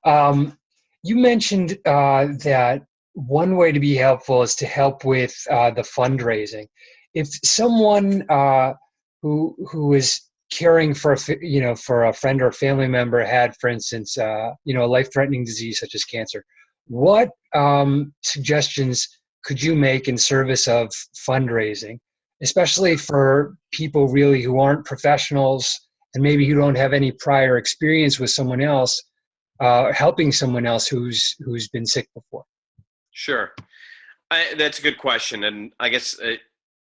You mentioned that one way to be helpful is to help with the fundraising. If someone who is caring for for a friend or a family member had, for instance, a life-threatening disease such as cancer, what suggestions could you make in service of fundraising, especially for people really who aren't professionals and maybe who don't have any prior experience with someone else? Helping someone else who's been sick before. Sure. That's a good question. And I guess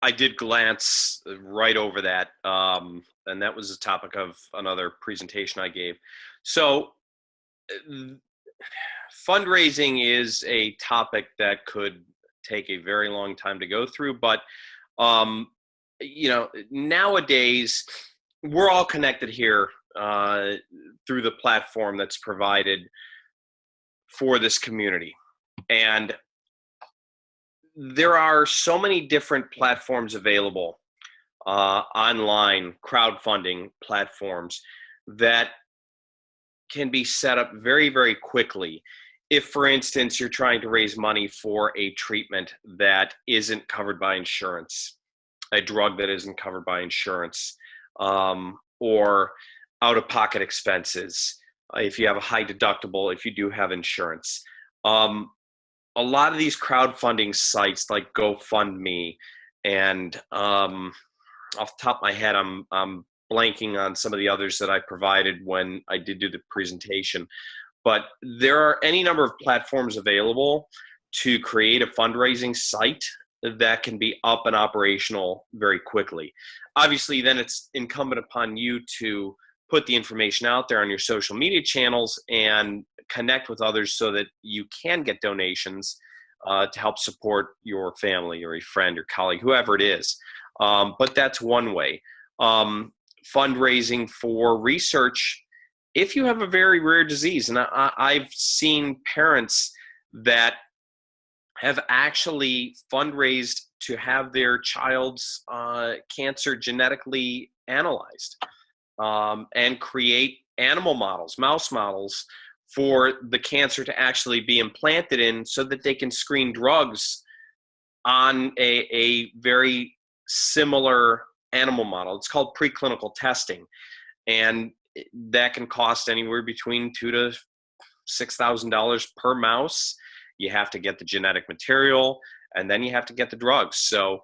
I did glance right over that. And that was the topic of another presentation I gave. So fundraising is a topic that could take a very long time to go through. But, nowadays we're all connected here through the platform that's provided for this community. And there are so many different platforms available, online crowdfunding platforms that can be set up very, very quickly. If, for instance, you're trying to raise money for a treatment that isn't covered by insurance, a drug that isn't covered by insurance, or out-of-pocket expenses, if you have a high deductible, if you do have insurance. A lot of these crowdfunding sites like GoFundMe and off the top of my head, I'm blanking on some of the others that I provided when I did do the presentation. But there are any number of platforms available to create a fundraising site that can be up and operational very quickly. Obviously, then it's incumbent upon you to put the information out there on your social media channels and connect with others so that you can get donations to help support your family or a friend or colleague, whoever it is. But that's one way. Fundraising for research, if you have a very rare disease, and I've seen parents that have actually fundraised to have their child's cancer genetically analyzed, and create animal models, mouse models, for the cancer to actually be implanted in so that they can screen drugs on a very similar animal model. It's called preclinical testing. And that can cost anywhere between $2,000 to $6,000 per mouse. You have to get the genetic material, and then you have to get the drugs. So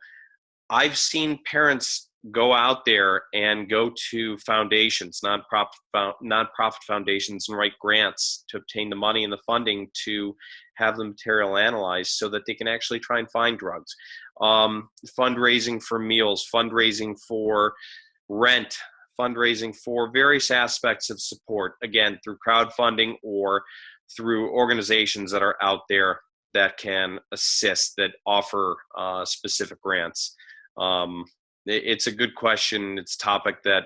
I've seen parents go out there and go to foundations, nonprofit foundations, and write grants to obtain the money and the funding to have the material analyzed so that they can actually try and find drugs. Fundraising for meals, fundraising for rent, fundraising for various aspects of support, again, through crowdfunding or through organizations that are out there that can assist, that offer specific grants. It's a good question. It's a topic that,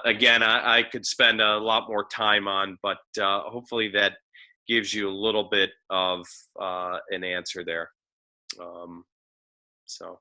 again, I could spend a lot more time on, but hopefully that gives you a little bit of an answer there. So.